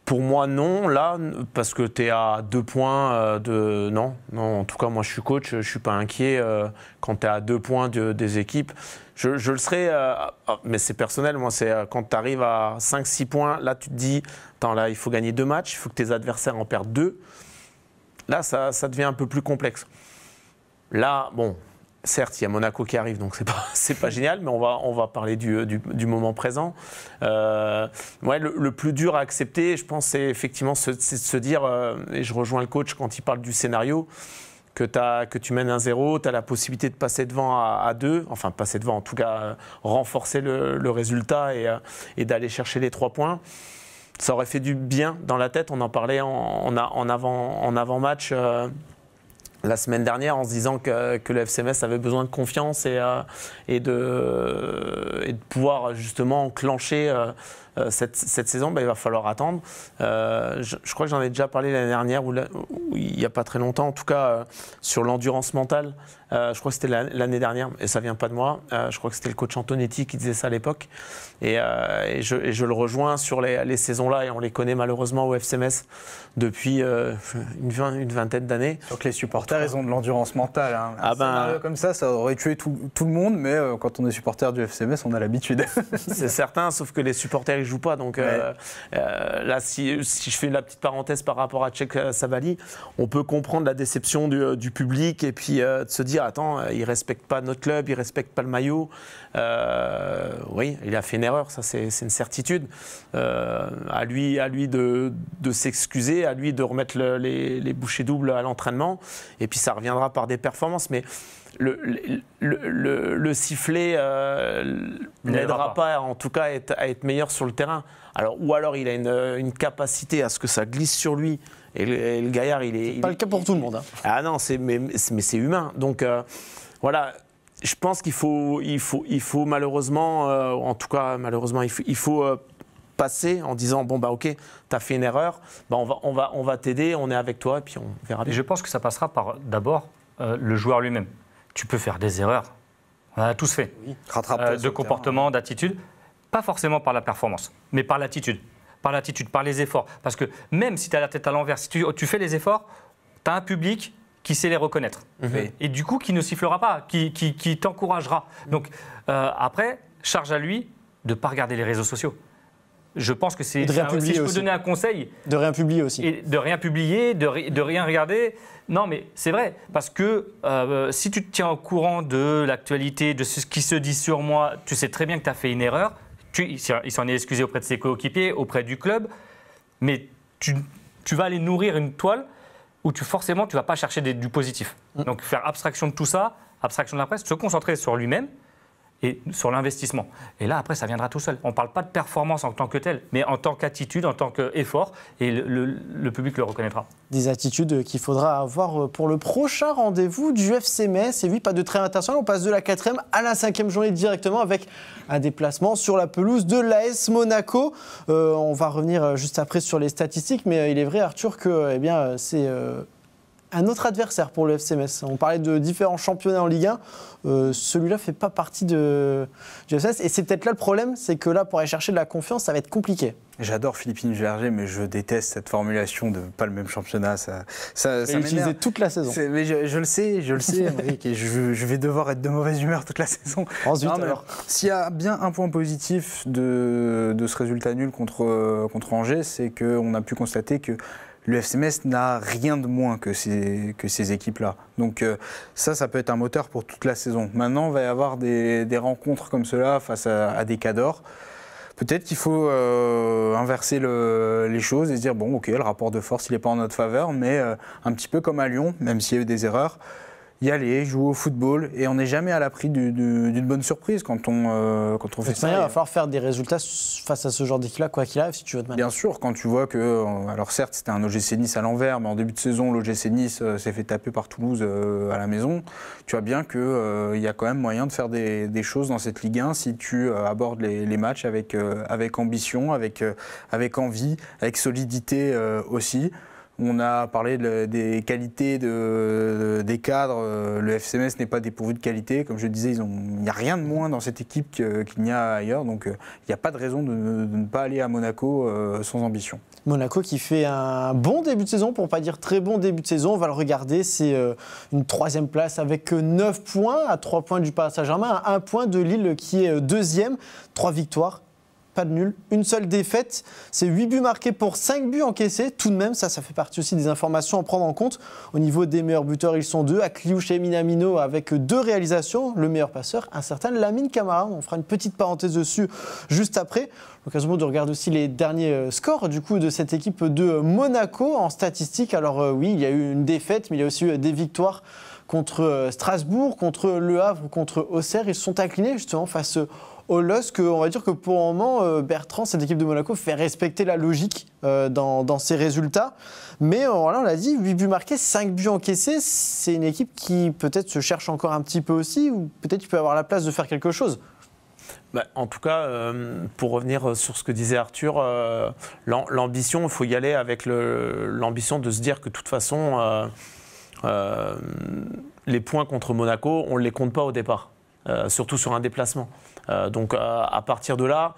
Pour moi, non, là, parce que tu es à 2 points de... Non, en tout cas, moi, je suis coach, je ne suis pas inquiet quand tu es à 2 points des équipes. Je le serais, mais c'est personnel, moi, c'est quand tu arrives à 5-6 points, là, tu te dis, attends, là, il faut gagner 2 matchs, il faut que tes adversaires en perdent 2. Là, ça devient un peu plus complexe. Là, bon... Certes, il y a Monaco qui arrive, donc c'est pas génial, mais on va parler du moment présent. Ouais, le plus dur à accepter, je pense, c'est effectivement de se dire, et je rejoins le coach quand il parle du scénario, que tu mènes 1-0, tu as la possibilité de passer devant à 2, enfin passer devant, en tout cas renforcer le résultat et d'aller chercher les 3 points. Ça aurait fait du bien dans la tête, on en parlait en avant-match. La semaine dernière, en se disant que le FC Metz avait besoin de confiance et de pouvoir justement enclencher cette saison, il va falloir attendre. Je crois que j'en ai déjà parlé l'année dernière, ou il n'y a pas très longtemps, en tout cas sur l'endurance mentale. Je crois que c'était l'année dernière, et ça ne vient pas de moi. Je crois que c'était le coach Antonetti qui disait ça à l'époque. Et je le rejoins sur les saisons-là, et on les connaît malheureusement au FC Metz depuis une vingtaine d'années. Donc les supporters, ils ont de l'endurance mentale. Hein. Un scénario comme ça aurait tué tout le monde, mais quand on est supporter du FC Metz, on a l'habitude. C'est certain, sauf que les supporters, ils jouent pas. Donc là, si je fais la petite parenthèse par rapport à Tchèque Savali, on peut comprendre la déception du public et puis de se dire, attends, il respecte pas notre club, il respecte pas le maillot. Oui, il a fait une erreur, ça c'est une certitude. À lui de s'excuser, à lui de remettre les bouchées doubles à l'entraînement, et puis ça reviendra par des performances. Mais le sifflet n'aidera pas, en tout cas, à être meilleur sur le terrain. Ou alors il a une capacité à ce que ça glisse sur lui. Et le gaillard, il est... Pas le cas pour tout le monde. Hein. Ah non, mais c'est humain. Donc voilà, je pense qu'il faut malheureusement, en tout cas malheureusement, il faut passer en disant bon bah ok, t'as fait une erreur, bah, on va t'aider, on est avec toi et puis on verra bien. Je pense que ça passera par d'abord le joueur lui-même. Tu peux faire des erreurs, on en a tous fait, Oui. de comportement, d'attitude, pas forcément par la performance, mais par l'attitude. Par les efforts. Parce que même si tu as la tête à l'envers, si tu fais les efforts, tu as un public qui sait les reconnaître. Oui. Et du coup, qui ne sifflera pas, qui t'encouragera. Donc après, charge à lui de ne pas regarder les réseaux sociaux. Je pense que c'est... Et de rien publier si je peux aussi. donner un conseil... De rien publier aussi. Et de rien publier, de rien regarder. Non, mais c'est vrai. Parce que si tu te tiens au courant de l'actualité, de ce qui se dit sur moi, tu sais très bien que tu as fait une erreur. Il s'en est excusé auprès de ses coéquipiers, auprès du club, mais tu vas aller nourrir une toile où forcément tu ne vas pas chercher du positif. Donc faire abstraction de tout ça, abstraction de la presse, se concentrer sur lui-même et sur l'investissement. Et là, après, ça viendra tout seul. On ne parle pas de performance en tant que telle, mais en tant qu'attitude, en tant qu'effort, et le public le reconnaîtra. Des attitudes qu'il faudra avoir pour le prochain rendez-vous du FC Metz. Et oui, pas de trêve international, on passe de la 4e à la 5e journée directement avec un déplacement sur la pelouse de l'AS Monaco. On va revenir juste après sur les statistiques, mais il est vrai, Arthur, que c'est... un autre adversaire pour le FC Metz. On parlait de différents championnats en Ligue 1. Celui-là ne fait pas partie du FC Metz. Et c'est peut-être là le problème, c'est que là, pour aller chercher de la confiance, ça va être compliqué. J'adore Philippine Verger, mais je déteste cette formulation de pas le même championnat. Ça l'utiliser toute la saison. Mais je le sais, Henrik, et je vais devoir être de mauvaise humeur toute la saison. Ensuite, alors. S'il y a bien un point positif de ce résultat nul contre Angers, c'est qu'on a pu constater que le FC Metz n'a rien de moins que ces équipes-là. Donc ça peut être un moteur pour toute la saison. Maintenant, on va y avoir des rencontres comme cela face à des cadors. Peut-être qu'il faut inverser les choses et se dire, bon, ok, le rapport de force, il n'est pas en notre faveur, mais un petit peu comme à Lyon, même s'il y a eu des erreurs, y aller, jouer au football, et on n'est jamais à l'abri d'une bonne surprise quand on fait ça. Il va falloir faire des résultats face à ce genre d'équipe-là, quoi qu'il arrive, si tu veux te mettre. Bien sûr, quand tu vois que, alors certes, c'était un OGC Nice à l'envers, mais en début de saison, l'OGC Nice s'est fait taper par Toulouse à la maison, tu vois bien qu'il y a quand même moyen de faire des choses dans cette Ligue 1 si tu abordes les matchs avec ambition, avec envie, avec solidité aussi. On a parlé des qualités des cadres. Le FC Metz n'est pas dépourvu de qualité. Comme je disais, il n'y a rien de moins dans cette équipe qu'il n'y a ailleurs. Donc il n'y a pas de raison de ne pas aller à Monaco sans ambition. Monaco qui fait un bon début de saison, pour ne pas dire très bon début de saison. On va le regarder, c'est une 3e place avec 9 points, à 3 points du Paris Saint-Germain, à 1 point de Lille qui est 2e, 3 victoires. Pas de nul, une seule défaite, c'est 8 buts marqués pour 5 buts encaissés. Tout de même, ça fait partie aussi des informations à prendre en compte. Au niveau des meilleurs buteurs, ils sont 2, Akliouche et Minamino avec 2 réalisations. Le meilleur passeur, un certain Lamine Camara. On fera une petite parenthèse dessus juste après. L'occasion de regarder aussi les derniers scores du coup de cette équipe de Monaco en statistique. Alors oui, il y a eu une défaite, mais il y a aussi eu des victoires contre Strasbourg, contre Le Havre, contre Auxerre. Ils se sont inclinés justement face au LOSC. On va dire que pour le moment, Bertrand, cette équipe de Monaco, fait respecter la logique dans ses résultats. Mais voilà, on l'a dit, 8 buts marqués, 5 buts encaissés. C'est une équipe qui peut-être se cherche encore un petit peu aussi, ou peut-être qu'il peut avoir la place de faire quelque chose. En tout cas, pour revenir sur ce que disait Arthur, l'ambition, il faut y aller avec l'ambition de se dire que de toute façon, les points contre Monaco, on ne les compte pas au départ, surtout sur un déplacement. Donc à partir de là,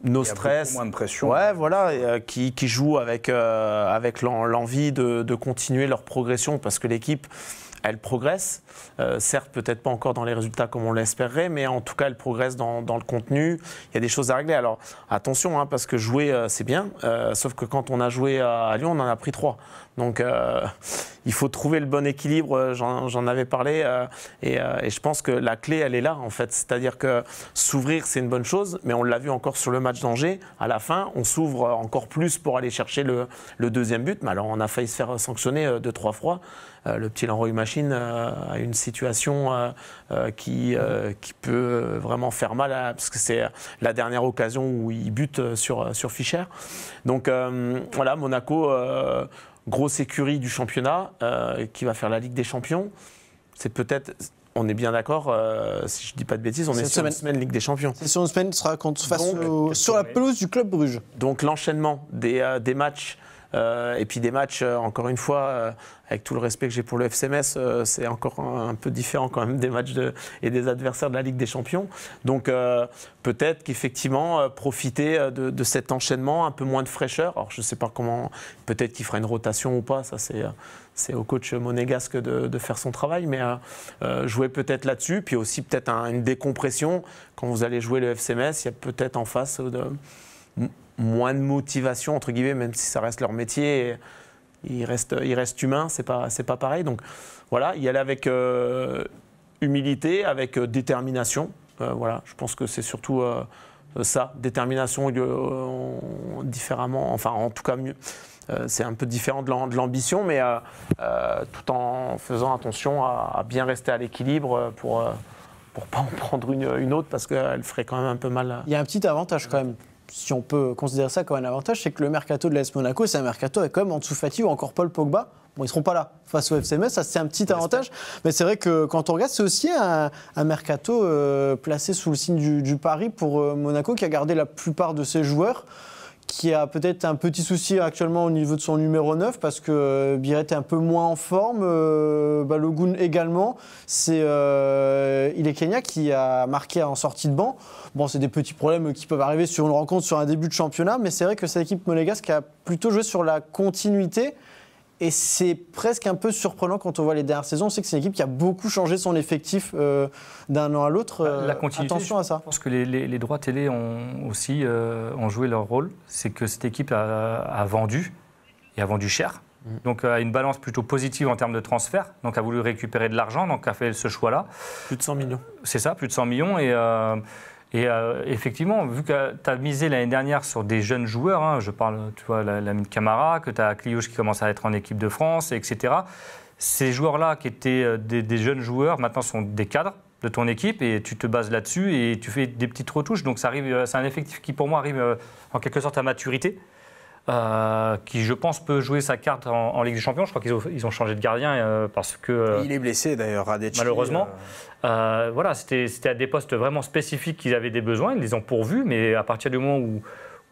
nos stress, moins de pression. Ouais, voilà, qui jouent avec l'envie de continuer leur progression parce que l'équipe, elle progresse. Certes, peut-être pas encore dans les résultats comme on l'espérait, mais en tout cas, elle progresse dans le contenu. Il y a des choses à régler. Alors attention, hein, parce que jouer, c'est bien, sauf que quand on a joué à Lyon, on en a pris 3. Donc il faut trouver le bon équilibre, j'en avais parlé, et je pense que la clé, elle est là, en fait. C'est-à-dire que s'ouvrir, c'est une bonne chose, mais on l'a vu encore sur le match d'Angers. À la fin, on s'ouvre encore plus pour aller chercher le 2e but. Mais alors, on a failli se faire sanctionner 2-3 fois. Le petit Leroy Machine a une situation qui peut vraiment faire mal, parce que c'est la dernière occasion où il bute sur Fischer. Donc voilà, Monaco, grosse écurie du championnat qui va faire la Ligue des Champions. C'est peut-être... On est bien d'accord, si je ne dis pas de bêtises, on est sur une semaine Ligue des Champions. C'est sur une semaine, sera sur la pelouse du Club Bruges. Donc l'enchaînement des matchs, et puis des matchs, encore une fois, avec tout le respect que j'ai pour le FC Metz, c'est encore un peu différent quand même des matchs et des adversaires de la Ligue des Champions. Donc peut-être qu'effectivement, profiter de cet enchaînement, un peu moins de fraîcheur. Alors je ne sais pas comment, peut-être qu'il fera une rotation ou pas, ça c'est au coach monégasque de faire son travail, mais jouer peut-être là-dessus, puis aussi peut-être une décompression. Quand vous allez jouer le FC Metz, il y a peut-être en face moins de motivation, entre guillemets, même si ça reste leur métier. Ils restent humains, c'est pas pareil. Donc voilà, y aller avec humilité, avec détermination. Voilà, je pense que c'est surtout ça, détermination différemment, enfin en tout cas mieux. C'est un peu différent de l'ambition, mais tout en faisant attention à bien rester à l'équilibre pour pas en prendre une autre, parce qu'elle ferait quand même un peu mal. Il y a un petit avantage quand même, si on peut considérer ça comme un avantage, c'est que le mercato de l'AS Monaco, c'est un mercato avec quand même Ansu Fati ou encore Paul Pogba. Bon, ils ne seront pas là face au FC Metz, ça c'est un petit avantage. Mais c'est vrai que quand on regarde, c'est aussi un mercato placé sous le signe du pari pour Monaco, qui a gardé la plupart de ses joueurs, qui a peut-être un petit souci actuellement au niveau de son numéro 9, parce que Biret est un peu moins en forme, Balogun également. C'est Ile Kenya qui a marqué en sortie de banc. Bon, c'est des petits problèmes qui peuvent arriver sur une rencontre, sur un début de championnat, mais c'est vrai que cette équipe monégasque a plutôt joué sur la continuité. Et c'est presque un peu surprenant quand on voit les dernières saisons. On sait que c'est une équipe qui a beaucoup changé son effectif d'un an à l'autre. La continuité, attention à ça. Je pense que les droits télé ont aussi ont joué leur rôle. C'est que cette équipe a vendu, et a vendu cher. Donc a une balance plutôt positive en termes de transfert. Donc a voulu récupérer de l'argent, donc a fait ce choix-là. Plus de 100 millions. C'est ça, plus de 100 millions. Et effectivement, vu que tu as misé l'année dernière sur des jeunes joueurs, hein, je parle, tu vois, Lamine Camara, que tu as Akliouche qui commence à être en équipe de France, etc. Ces joueurs-là qui étaient des jeunes joueurs, maintenant sont des cadres de ton équipe, et tu te bases là-dessus et tu fais des petites retouches. Donc ça arrive, c'est un effectif qui pour moi arrive en quelque sorte à maturité. Qui, je pense, peut jouer sa carte en Ligue des Champions. Je crois qu'ils ont changé de gardien parce que... il est blessé d'ailleurs, Radetchi. Malheureusement. Voilà, c'était à des postes vraiment spécifiques qu'ils avaient des besoins. Ils les ont pourvus, mais à partir du moment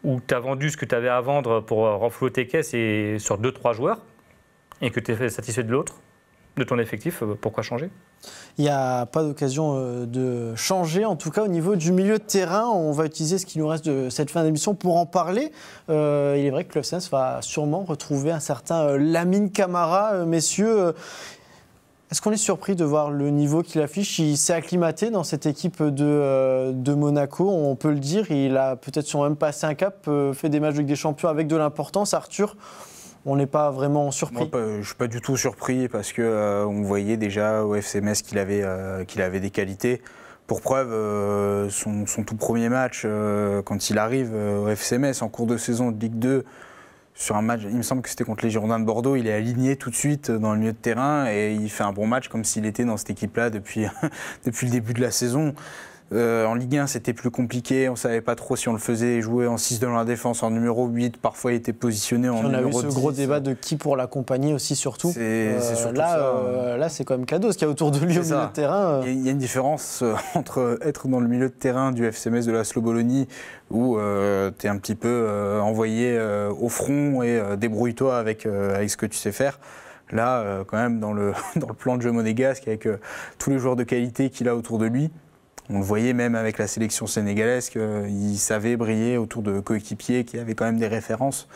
où tu as vendu ce que tu avais à vendre pour renflouer tes caisses et sur 2-3 joueurs, et que tu es satisfait de l'autre, de ton effectif, pourquoi changer ? Il n'y a pas d'occasion de changer, en tout cas au niveau du milieu de terrain. On va utiliser ce qui nous reste de cette fin d'émission pour en parler. Il est vrai que le FCMS va sûrement retrouver un certain Lamine Camara. Messieurs, est-ce qu'on est surpris de voir le niveau qu'il affiche ? Il s'est acclimaté dans cette équipe de Monaco, on peut le dire. Il a peut-être sûrement même passé un cap, fait des matchs de Ligue des Champions avec de l'importance. Arthur, on n'est pas vraiment surpris. Moi, je ne suis pas du tout surpris parce qu'on voyait déjà au FCMS qu'il avait des qualités. Pour preuve, son tout premier match, quand il arrive au FCMS en cours de saison de Ligue 2, sur un match, il me semble que c'était contre les Girondins de Bordeaux, il est aligné tout de suite dans le milieu de terrain et il fait un bon match comme s'il était dans cette équipe-là depuis le début de la saison. En Ligue 1, c'était plus compliqué. On ne savait pas trop si on le faisait jouer en 6 dans la défense, en numéro 8. Parfois, il était positionné en numéro 10. On a eu ce gros débat de qui pour l'accompagner aussi, surtout. C'est surtout ça. Là, c'est quand même cadeau ce qu'il y a autour de lui au milieu de terrain. Il y a une différence entre être dans le milieu de terrain du FCMS de Laszlo Bologna, où tu es un petit peu envoyé au front et débrouille-toi avec ce que tu sais faire. Là, quand même, dans le plan de jeu monégasque, avec tous les joueurs de qualité qu'il a autour de lui, on le voyait même avec la sélection sénégalaise qu'il savait briller autour de coéquipiers qui avaient quand même des références.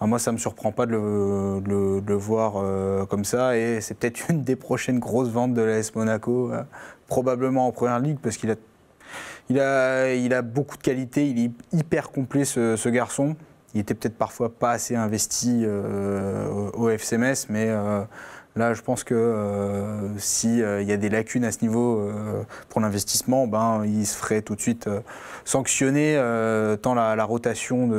Moi, ça ne me surprend pas de le voir comme ça. Et c'est peut-être une des prochaines grosses ventes de l'AS Monaco, probablement en Première Ligue, parce qu'il a beaucoup de qualités. Il est hyper complet, ce garçon. Il était peut-être parfois pas assez investi au FCMS, mais... Là, je pense que s'il y a des lacunes à ce niveau pour l'investissement, il se ferait tout de suite sanctionner tant la rotation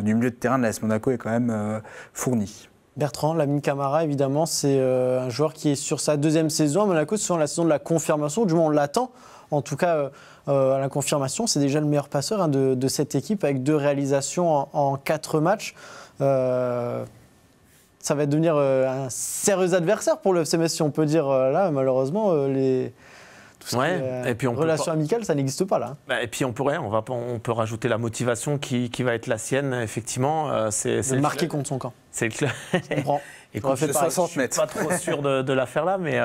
du milieu de terrain de l'AS Monaco est quand même fournie. Bertrand, Lamine Camara, évidemment, c'est un joueur qui est sur sa deuxième saison à Monaco. C'est la saison de la confirmation, du moins on l'attend. En tout cas, à la confirmation, c'est déjà le meilleur passeur de cette équipe avec 2 réalisations en 4 matchs. Ça va devenir un sérieux adversaire pour le FCMS, si on peut dire. Là, malheureusement, relations amicales, ça n'existe pas là. Et puis on peut rajouter la motivation qui va être la sienne, effectivement. C'est marqué contre son camp. C'est le club. Je comprends. Écoute, je ne suis pas trop sûr de l'affaire là, mais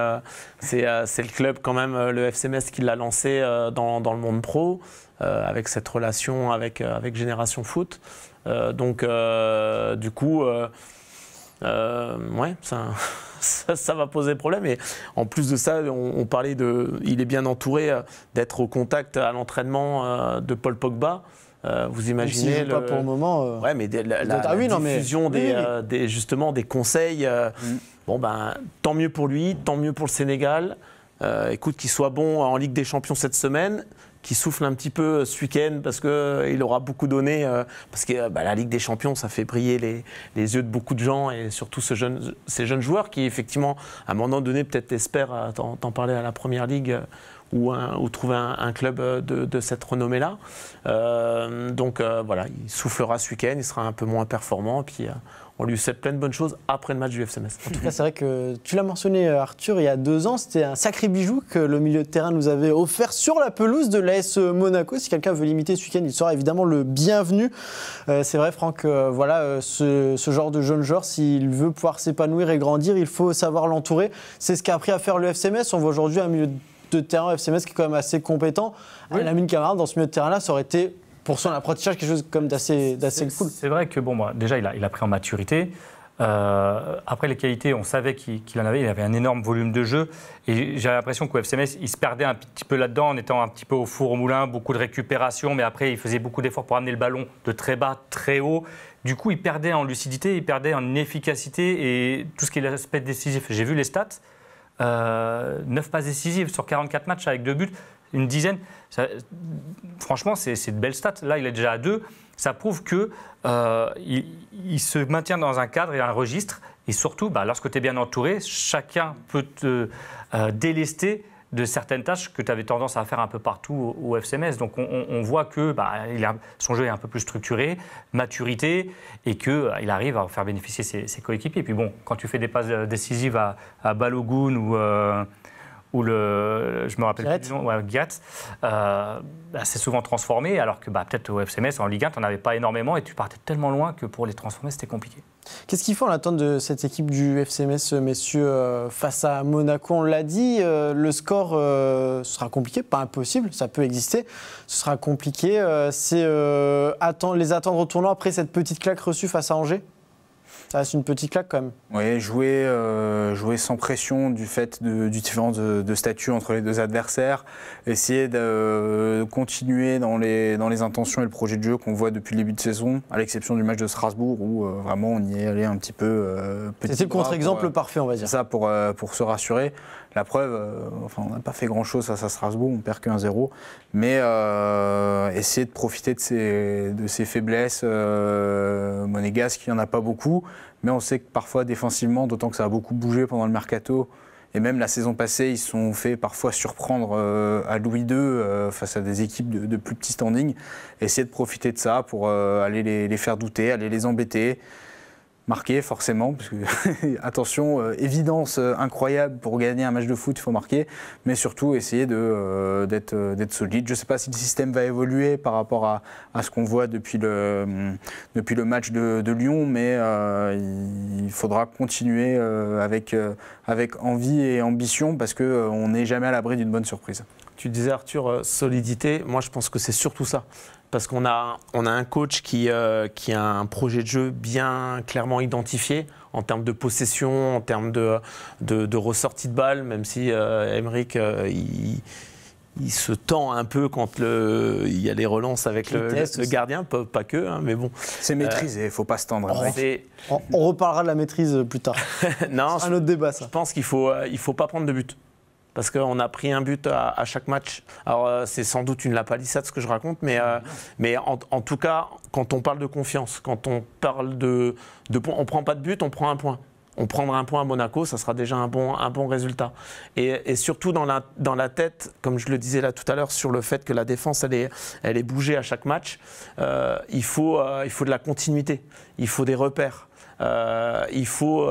c'est le club quand même, le FCMS, qui l'a lancé dans le monde pro, avec cette relation avec Génération Foot. Du coup... ça va poser problème. Et en plus de ça, on parlait il est bien entouré, d'être au contact à l'entraînement de Paul Pogba. Vous imaginez pas pour le moment. Mais la diffusion justement des conseils. Tant mieux pour lui, tant mieux pour le Sénégal. Écoute, qu'il soit bon en Ligue des Champions cette semaine, qui souffle un petit peu ce week-end parce qu'il aura beaucoup donné, parce que la Ligue des Champions, ça fait briller les yeux de beaucoup de gens et surtout ces jeunes joueurs qui, effectivement, à un moment donné, peut-être espèrent t'en parler à la Première Ligue ou trouver un club de cette renommée-là. Il soufflera ce week-end, il sera un peu moins performant, puis on lui souhaite plein de bonnes choses après le match du FCMS. En tout cas, c'est vrai que tu l'as mentionné, Arthur, il y a 2 ans, c'était un sacré bijou que le milieu de terrain nous avait offert sur la pelouse de l'AS Monaco. Si quelqu'un veut l'imiter ce week-end, il sera évidemment le bienvenu. C'est vrai, Franck, ce genre de jeune joueur, s'il veut pouvoir s'épanouir et grandir, il faut savoir l'entourer. C'est ce qu'a appris à faire le FCMS. On voit aujourd'hui un milieu de terrain FCMS qui est quand même assez compétent. Oui. Lamine Camara, dans ce milieu de terrain-là, ça aurait été... pour son apprentissage, quelque chose comme d'assez cool. C'est vrai que déjà, il a pris en maturité. Après les qualités, on savait qu'il en avait. Il avait un énorme volume de jeu. Et j'ai l'impression qu'au FCMS, il se perdait un petit peu là-dedans, en étant un petit peu au four au moulin, beaucoup de récupération. Mais après, il faisait beaucoup d'efforts pour amener le ballon de très bas, très haut. Du coup, il perdait en lucidité, il perdait en efficacité et tout ce qui est l'aspect décisif. J'ai vu les stats. 9 passes décisives sur 44 matchs avec 2 buts. Une dizaine, franchement, c'est de belles stats. Là, il est déjà à 2. Ça prouve qu'il se maintient dans un cadre et un registre. Et surtout, lorsque tu es bien entouré, chacun peut te délester de certaines tâches que tu avais tendance à faire un peu partout au FCMS. Donc, on voit que son jeu est un peu plus structuré, maturité, et qu'il arrive à faire bénéficier ses coéquipiers. Et puis bon, quand tu fais des passes décisives à Balogun où je me rappelle plus du nom, Guiret, c'est souvent transformé, alors que peut-être au FC Metz, en Ligue 1, tu n'en avais pas énormément et tu partais tellement loin que pour les transformer, c'était compliqué. Qu'est-ce qu'il faut en attente de cette équipe du FC Metz, messieurs, face à Monaco? On l'a dit, le score sera compliqué, pas impossible, ça peut exister, ce sera compliqué. C'est les attendre au tournoi après cette petite claque reçue face à Angers? Ça reste une petite claque quand même. Oui, jouer sans pression du fait du différence de statut entre les deux adversaires, essayer de continuer dans les intentions et le projet de jeu qu'on voit depuis le début de saison, à l'exception du match de Strasbourg où vraiment on y est allé un petit peu petit. C'était le contre-exemple parfait, on va dire. C'est ça, pour se rassurer. La preuve, on n'a pas fait grand-chose face à Strasbourg, on perd qu'1-0, mais essayer de profiter de ses faiblesses monégasques, il n'y en a pas beaucoup, mais on sait que parfois défensivement, d'autant que ça a beaucoup bougé pendant le mercato, et même la saison passée, ils se sont fait parfois surprendre à Louis II face à des équipes de plus petit standing. Essayer de profiter de ça pour aller les faire douter, aller les embêter. Marquer forcément, parce que attention, évidence incroyable, pour gagner un match de foot, il faut marquer, mais surtout essayer d'être solide. Je ne sais pas si le système va évoluer par rapport à ce qu'on voit depuis le match de Lyon, mais il faudra continuer avec envie et ambition, parce qu'on n'est jamais à l'abri d'une bonne surprise. Tu disais, Arthur, solidité, moi je pense que c'est surtout ça. Parce qu'on a un coach qui a un projet de jeu bien clairement identifié en termes de possession, en termes de ressortie de balle, même si Aymeric, il se tend un peu quand il y a les relances avec le gardien, pas que, hein, mais bon. C'est maîtrisé, il ne faut pas se tendre. On reparlera de la maîtrise plus tard. Non, c'est un autre débat, ça. Je pense qu'il ne faut pas prendre de but. Parce qu'on a pris un but à chaque match. Alors, c'est sans doute une lapalissade ce que je raconte, mais en tout cas, quand on parle de confiance, quand on parle on ne prend pas de but, on prend un point. On prendra un point à Monaco, ça sera déjà un bon résultat. Et surtout dans la tête, comme je le disais là tout à l'heure, sur le fait que la défense, elle est bougée à chaque match, il faut de la continuité, il faut des repères, il faut...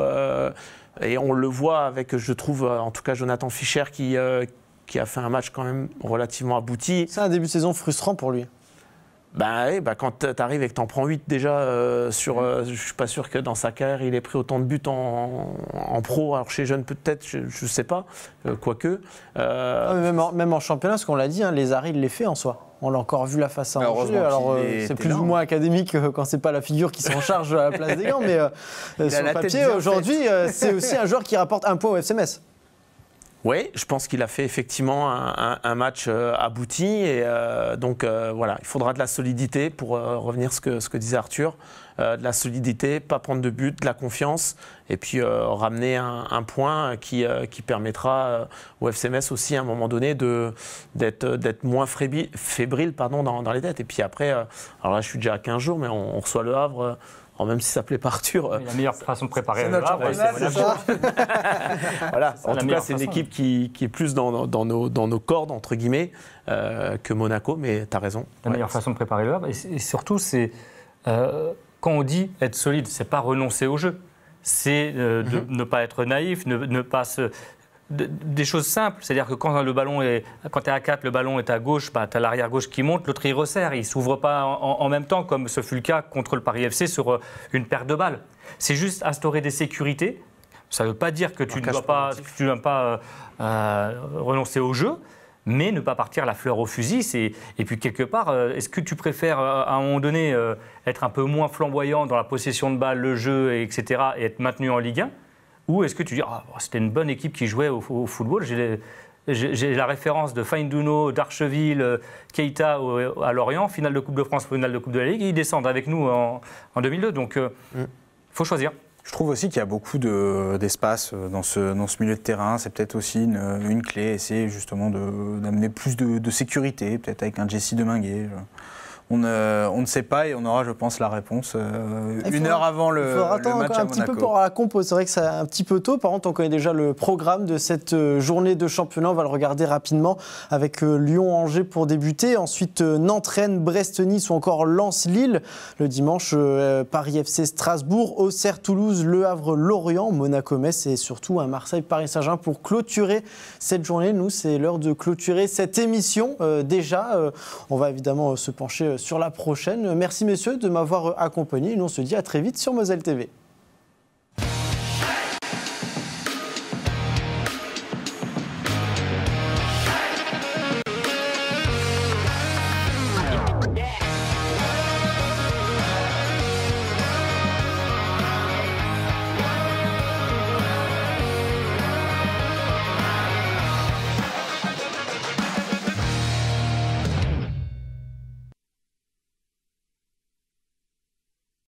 Et on le voit avec, je trouve, en tout cas Jonathan Fischer qui a fait un match quand même relativement abouti. C'est un début de saison frustrant pour lui. Quand tu arrives et que tu en prends 8 déjà, je ne suis pas sûr que dans sa carrière il ait pris autant de buts en pro. Alors chez jeunes peut-être, je ne sais pas, quoique. Même en championnat, parce qu'on l'a dit, les arrêts il les fait en soi. On l'a encore vu la face à Angers. Alors c'est plus ou moins académique quand c'est pas la figure qui s'en charge à la place des gants, mais sur le papier aujourd'hui, c'est aussi un joueur qui rapporte un point au FC Metz. Oui, je pense qu'il a fait effectivement un match abouti et donc voilà, il faudra de la solidité pour revenir ce que disait Arthur, de la solidité, pas prendre de but, de la confiance et puis ramener un point qui permettra au FC Metz aussi à un moment donné d'être moins fébrile dans les têtes. Et puis après, alors là je suis déjà à 15 jours mais on reçoit Le Havre. Alors même si ça plaît pas Arthur. La meilleure façon de préparer Le Havre, c'est ça. Voilà. En tout cas, c'est une équipe qui est plus dans nos cordes, entre guillemets, que Monaco, mais tu as raison. La meilleure façon de préparer Le Havre. Et surtout, c'est quand on dit être solide, c'est pas renoncer au jeu. C'est de ne pas être naïf, ne pas se... Des choses simples, c'est-à-dire que quand tu es à 4, le ballon est à gauche, tu as l'arrière gauche qui monte, l'autre il resserre, il ne s'ouvre pas en même temps, comme ce fut le cas contre le Paris FC sur une perte de balles. C'est juste instaurer des sécurités. Ça ne veut pas dire que tu ne dois pas renoncer au jeu, mais ne pas partir la fleur au fusil. Et puis quelque part, est-ce que tu préfères à un moment donné être un peu moins flamboyant dans la possession de balles, le jeu, etc., et être maintenu en Ligue 1 ? Ou est-ce que tu dis c'était une bonne équipe qui jouait au football, j'ai la référence de Fainduno, d'Archeville, Keita à Lorient, finale de Coupe de France, finale de Coupe de la Ligue, et ils descendent avec nous en 2002. Donc il faut choisir. Je trouve aussi qu'il y a beaucoup d'espace dans ce milieu de terrain. C'est peut-être aussi une clé, essayer justement d'amener plus de sécurité, peut-être avec un Jesse Deminguet. on ne sait pas et on aura, je pense, la réponse une heure avant le match à Monaco. Il faudra attendre un petit peu pour la compo. C'est vrai que c'est un petit peu tôt. Par contre, on connaît déjà le programme de cette journée de championnat. On va le regarder rapidement avec Lyon-Angers pour débuter. Ensuite, Nantes-Rennes, Brest-Nice ou encore Lens-Lille. Le dimanche, Paris-FC Strasbourg, Auxerre-Toulouse, Le Havre-Lorient, Monaco-Metz et surtout un Marseille-Paris-Saint-Germain pour clôturer cette journée. Nous, c'est l'heure de clôturer cette émission. Déjà, on va évidemment se pencher sur la prochaine. Merci messieurs de m'avoir accompagné. Nous on se dit à très vite sur Moselle TV.